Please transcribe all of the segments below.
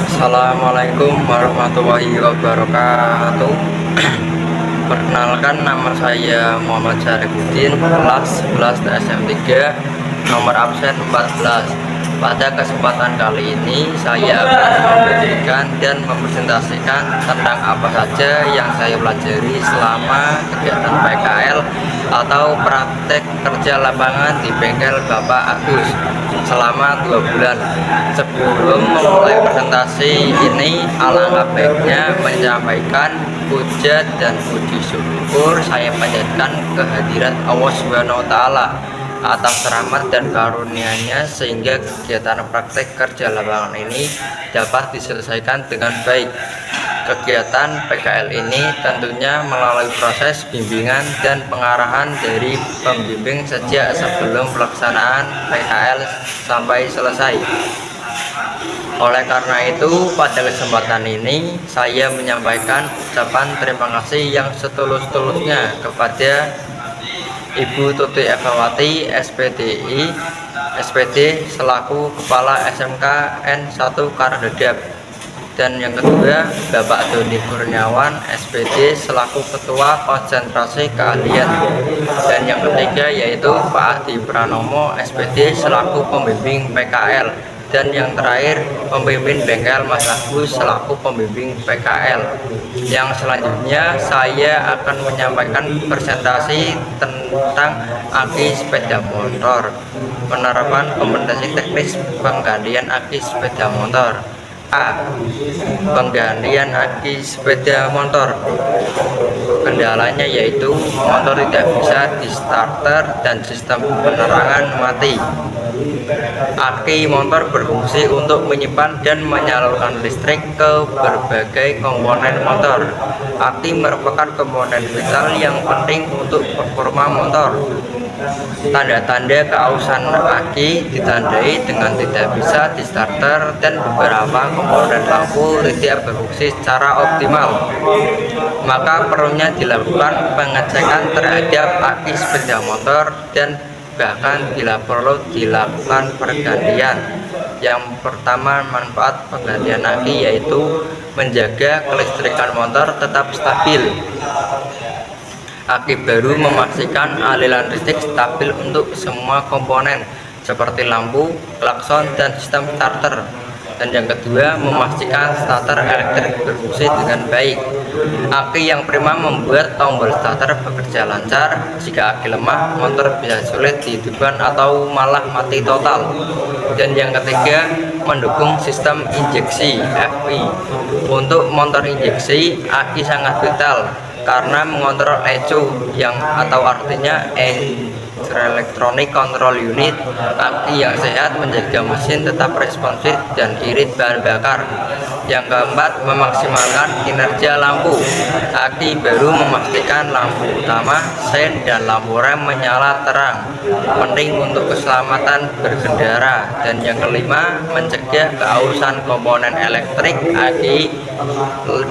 Assalamualaikum warahmatullahi wabarakatuh. Perkenalkan, nama saya Muhammad Syarifuddin, kelas 11 TSM 3, nomor absen 14. Pada kesempatan kali ini saya akan memberikan dan mempresentasikan tentang apa saja yang saya pelajari selama kegiatan PKL atau praktek kerja lapangan di bengkel Bapak Agus selama 2 bulan. Sebelum memulai presentasi ini, alangkah baiknya menyampaikan puja dan puji syukur saya panjatkan kehadirat Allah SWT atas rahmat dan karunia-Nya sehingga kegiatan praktek kerja lapangan ini dapat diselesaikan dengan baik. Kegiatan PKL ini tentunya melalui proses bimbingan dan pengarahan dari pembimbing sejak sebelum pelaksanaan PKL sampai selesai. Oleh karena itu, pada kesempatan ini saya menyampaikan ucapan terima kasih yang setulus-tulusnya kepada Ibu Tuti Evawati SPDI SPD selaku Kepala SMK N1 Karadadap, dan yang kedua Bapak Doni Kurniawan SPD selaku Ketua Konsentrasi Keahlian, dan yang ketiga yaitu Pak Adi Pranomo SPD selaku Pembimbing PKL, dan yang terakhir pemimpin bengkel Mas Agus selaku pembimbing PKL. Yang selanjutnya saya akan menyampaikan presentasi tentang aki sepeda motor, penerapan kompetensi teknis penggantian aki sepeda motor. A. Penggantian aki sepeda motor. Kendalanya yaitu motor tidak bisa di starter dan sistem penerangan mati. Aki motor berfungsi untuk menyimpan dan menyalurkan listrik ke berbagai komponen motor. Aki merupakan komponen vital yang penting untuk performa motor. Tanda-tanda keausan aki ditandai dengan tidak bisa di starter dan beberapa komponen lampu tidak berfungsi secara optimal. Maka perlunya dilakukan pengecekan terhadap aki sepeda motor dan bahkan bila perlu dilakukan pergantian. Yang pertama, manfaat penggantian aki yaitu menjaga kelistrikan motor tetap stabil. Aki baru memastikan aliran listrik stabil untuk semua komponen seperti lampu, klakson, dan sistem starter. Dan yang kedua, memastikan starter elektrik berfungsi dengan baik. Aki yang prima membuat tombol starter bekerja lancar. Jika aki lemah, motor bisa sulit dihidupkan atau malah mati total. Dan yang ketiga, mendukung sistem injeksi FI. Untuk motor injeksi, aki sangat vital karena mengontrol ECU yang atau artinya Electronic Control Unit. Aki yang sehat menjaga mesin tetap responsif dan irit bahan bakar. Yang keempat, memaksimalkan kinerja lampu. Aki baru memastikan lampu utama, sen, dan lampu rem menyala terang, penting untuk keselamatan berkendara. Dan yang kelima, mencegah keausan komponen elektrik. Aki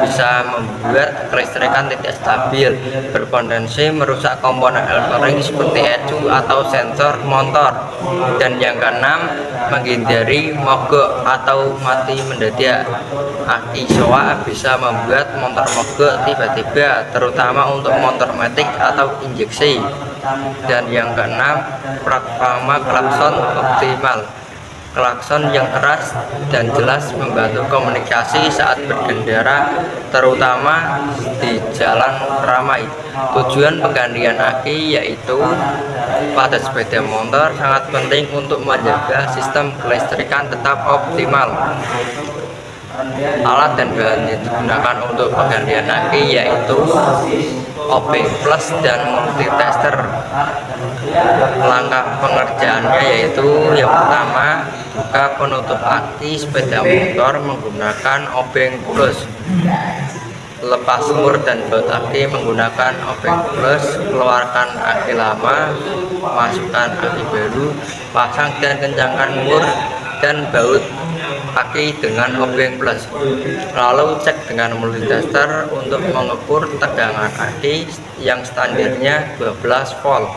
bisa membuat kelistrikan tidak stabil, berpotensi merusak komponen elektronik seperti ECU atau sensor motor. Dan yang keenam, menghindari mogok atau mati mendadak. Aki soa bisa membuat motor mogok tiba-tiba, terutama untuk motor matic atau injeksi. Dan yang keenam, performa klakson optimal. Klakson yang keras dan jelas membantu komunikasi saat berkendara, terutama di jalan ramai. Tujuan penggantian aki yaitu pada sepeda motor sangat penting untuk menjaga sistem kelistrikan tetap optimal. Alat dan bahan yang digunakan untuk penggantian aki yaitu obeng plus dan multitester. Langkah pengerjaannya yaitu yang pertama, buka penutup aki sepeda motor menggunakan obeng plus. Lepas mur dan baut aki menggunakan obeng plus. Keluarkan aki lama, masukkan aki baru, pasang dan kencangkan mur dan baut aki dengan obeng plus. Lalu cek dengan multitester untuk mengukur tegangan aki yang standarnya 12 volt.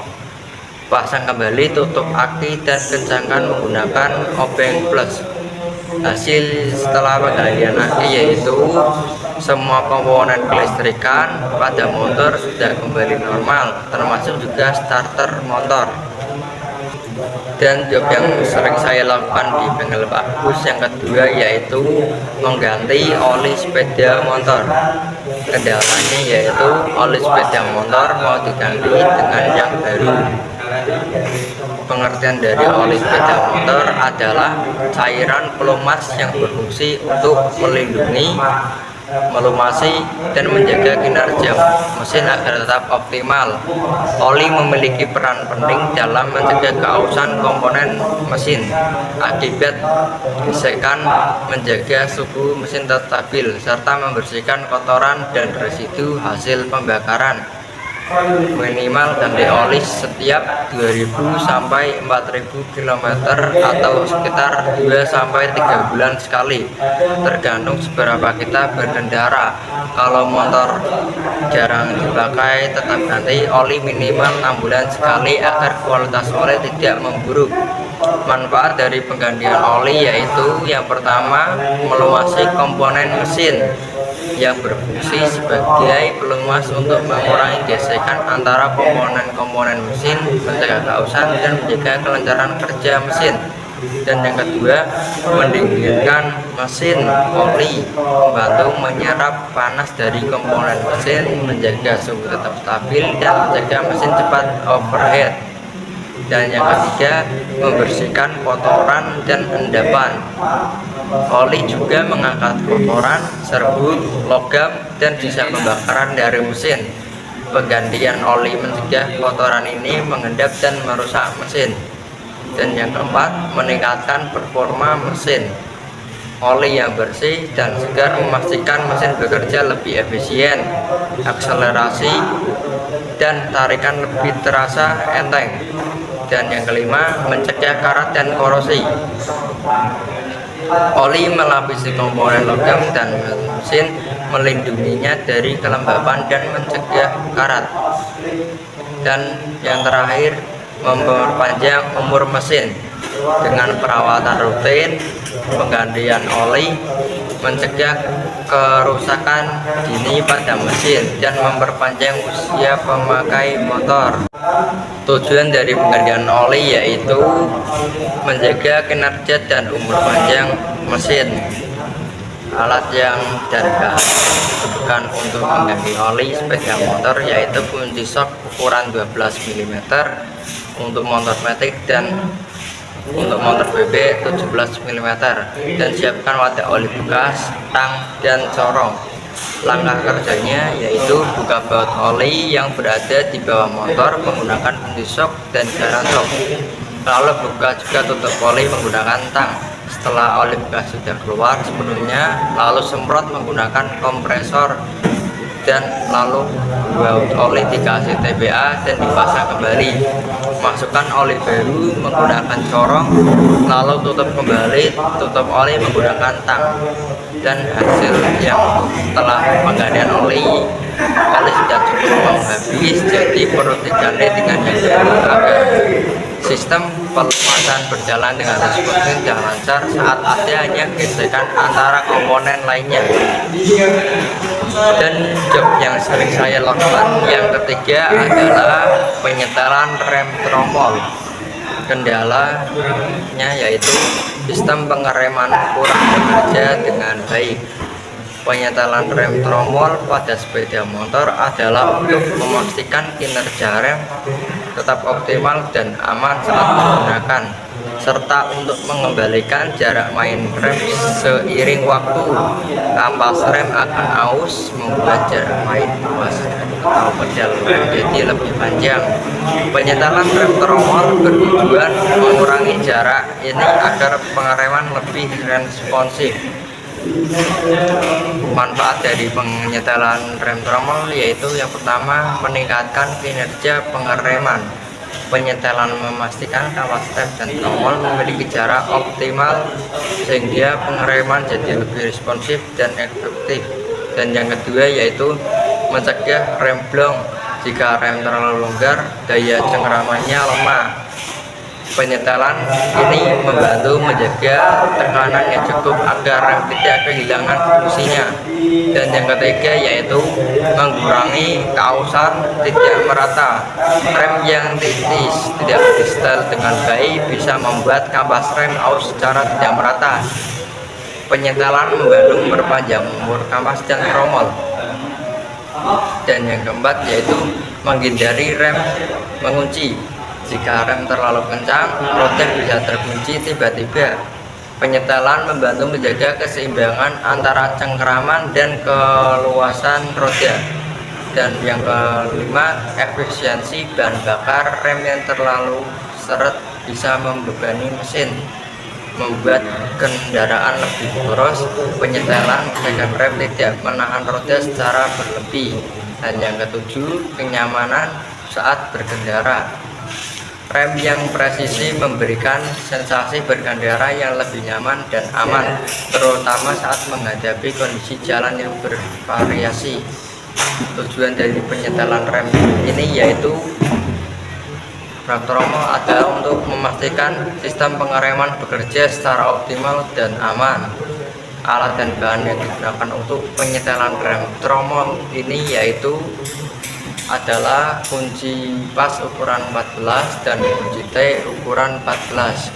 Pasang kembali tutup aki dan kencangkan menggunakan obeng plus. Hasil setelah penggantian aki yaitu semua komponen kelistrikan pada motor sudah kembali normal, termasuk juga starter motor. Dan job yang sering saya lakukan di bengkel Pak Agus yang kedua yaitu mengganti oli sepeda motor. Kendalanya yaitu oli sepeda motor mau diganti dengan yang baru. Pengertian dari oli sepeda motor adalah cairan pelumas yang berfungsi untuk melindungi, melumasi, dan menjaga kinerja mesin agar tetap optimal. Oli memiliki peran penting dalam mencegah keausan komponen mesin akibat gesekan, menjaga suhu mesin tetap stabil, serta membersihkan kotoran dan residu hasil pembakaran. Minimal ganti oli setiap 2000 sampai 4000 km atau sekitar 2 sampai 3 bulan sekali, tergantung seberapa kita berkendara. Kalau motor jarang dipakai, tetap ganti oli minimal 6 bulan sekali agar kualitas oli tidak memburuk. Manfaat dari penggantian oli yaitu yang pertama, melumasi komponen mesin yang berfungsi sebagai pelumas untuk mengurangi gesekan antara komponen-komponen mesin, mencegah keausan, dan menjaga kelancaran kerja mesin. Dan yang kedua, mendinginkan mesin. Oli membantu menyerap panas dari komponen mesin, menjaga suhu tetap stabil, dan mencegah mesin cepat overheat. Dan yang ketiga, membersihkan kotoran dan endapan. Oli juga mengangkat kotoran, serbuk, logam, dan sisa pembakaran dari mesin. Penggantian oli mencegah kotoran ini mengendap dan merusak mesin. Dan yang keempat, meningkatkan performa mesin. Oli yang bersih dan segar memastikan mesin bekerja lebih efisien, akselerasi dan tarikan lebih terasa enteng. Dan yang kelima, mencegah karat dan korosi. Oli melapisi komponen logam dan mesin, melindunginya dari kelembapan dan mencegah karat. Dan yang terakhir, memperpanjang umur mesin dengan perawatan rutin, penggantian oli, mencegah kerusakan dini pada mesin, dan memperpanjang usia pemakai motor. Tujuan dari penggantian oli yaitu menjaga kinerja dan umur panjang mesin. Alat yang dan bahan bukan untuk mengganti oli sepeda motor yaitu kunci sok ukuran 12 mm untuk motor matic dan untuk motor BB 17 mm, dan siapkan wadah oli bekas, tang, dan corong. Langkah kerjanya yaitu buka baut oli yang berada di bawah motor menggunakan kunci sok dan garan sok. Lalu buka juga tutup oli menggunakan tang. Setelah oli bekas sudah keluar sepenuhnya, lalu semprot menggunakan kompresor, dan lalu baut oli dikasih TBA dan dipasang kembali. Masukkan oli baru menggunakan corong, lalu tutup kembali tutup oli menggunakan tang. Dan hasil yang setelah penggantian oli sudah cukup habis, jadi perlu diganti dengan yang baru agar sistem pelumasan berjalan dengan seperti dan lancar saat adanya gesekan antara komponen lainnya. Dan job yang sering saya lakukan yang ketiga adalah penyetelan rem tromol. Kendalanya yaitu sistem pengereman kurang bekerja dengan baik. Penyetelan rem tromol pada sepeda motor adalah untuk memastikan kinerja rem tetap optimal dan aman saat menggunakan, serta untuk mengembalikan jarak main rem seiring waktu. Kampas rem akan aus, membuat jarak main luas atau pedal rem jadi lebih panjang. Penyetelan rem tromol bertujuan mengurangi jarak ini agar pengereman lebih responsif. Manfaat dari penyetelan rem tromol yaitu yang pertama, meningkatkan kinerja pengereman. Penyetelan memastikan kawas rem dan tromol memiliki jarak optimal sehingga pengereman jadi lebih responsif dan efektif. Dan yang kedua yaitu mencegah rem blong. Jika rem terlalu longgar, daya cengkeramannya lemah. Penyetelan ini membantu menjaga tekanan yang cukup agar rem tidak kehilangan fungsinya. Dan yang ketiga yaitu mengurangi kausan tidak merata. Rem yang tipis tidak disetel dengan baik bisa membuat kampas rem aus secara tidak merata. Penyetelan membantu memperpanjang umur kampas dan tromol. Dan yang keempat yaitu menghindari rem mengunci. Jika rem terlalu kencang, roda bisa terkunci tiba-tiba. Penyetelan membantu menjaga keseimbangan antara cengkeraman dan keluasan roda. Dan yang kelima, efisiensi bahan bakar. Rem yang terlalu seret bisa membebani mesin, membuat kendaraan lebih boros. Penyetelan dengan rem tidak menahan roda secara berlebih. Dan yang ketujuh, kenyamanan saat berkendara. Rem yang presisi memberikan sensasi berkendara yang lebih nyaman dan aman, terutama saat menghadapi kondisi jalan yang bervariasi. Tujuan dari penyetelan rem ini yaitu rem tromol adalah untuk memastikan sistem pengereman bekerja secara optimal dan aman. Alat dan bahan yang digunakan untuk penyetelan rem tromol ini yaitu adalah kunci pas ukuran 14 dan kunci T ukuran 14.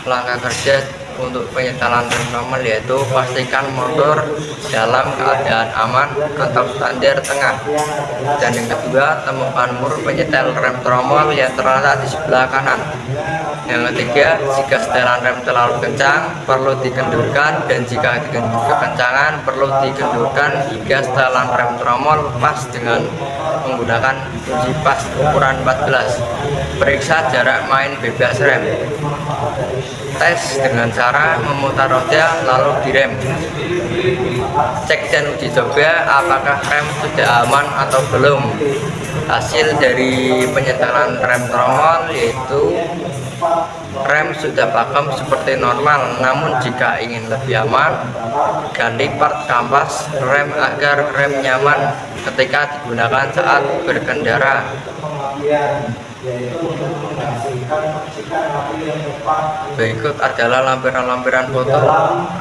Langkah kerja untuk penyetelan rem tromol yaitu pastikan motor dalam keadaan aman atau standar tengah. Dan yang kedua, temukan mur penyetel rem tromol yang terletak di sebelah kanan. Yang ketiga, jika setelan rem terlalu kencang perlu dikendurkan, dan jika kekencangan perlu dikendurkan hingga setelan rem tromol pas dengan menggunakan kunci pas ukuran 14. Periksa jarak main bebas rem. Tes dengan cara memutar roda lalu direm. Cek dan uji coba apakah rem sudah aman atau belum. Hasil dari penyetelan rem tromol yaitu rem sudah pakem seperti normal, namun jika ingin lebih aman, ganti part kampas rem agar rem nyaman ketika digunakan saat berkendara. Berikut adalah lampiran-lampiran foto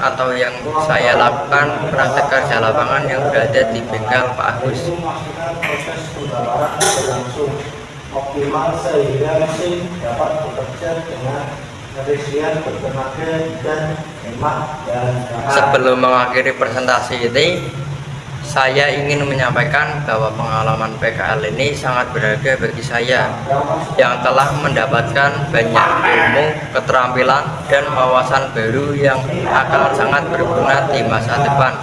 atau yang saya lakukan praktek kerja lapangan yang berada di bengkel Pak Agus. Optimal sehingga mesin dapat bekerja dengan efisien, bertenaga dan hemat. Sebelum mengakhiri presentasi ini, saya ingin menyampaikan bahwa pengalaman PKL ini sangat berharga bagi saya yang telah mendapatkan banyak ilmu, keterampilan, dan wawasan baru yang akan sangat berguna di masa depan.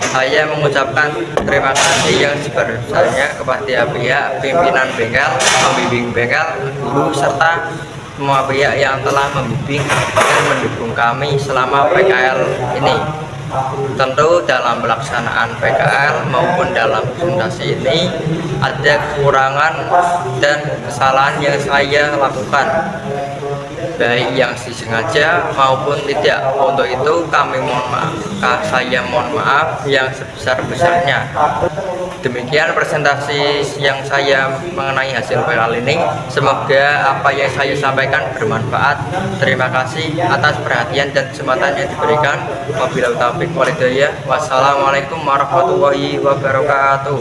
Saya mengucapkan terima kasih yang sebesar-besarnya kepada pihak pimpinan bengkel, pembimbing bengkel, guru, serta semua pihak yang telah membimbing dan mendukung kami selama PKL ini. Tentu dalam pelaksanaan PKL maupun dalam presentasi ini ada kekurangan dan kesalahan yang saya lakukan, baik yang disengaja maupun tidak. Untuk itu kami mohon maaf, saya mohon maaf yang sebesar-besarnya. Demikian presentasi yang saya mengenai hasil PKL ini. Semoga apa yang saya sampaikan bermanfaat. Terima kasih atas perhatian dan kesempatan yang diberikan. Wabillahi taufiq wal hidayah. Wassalamualaikum warahmatullahi wabarakatuh.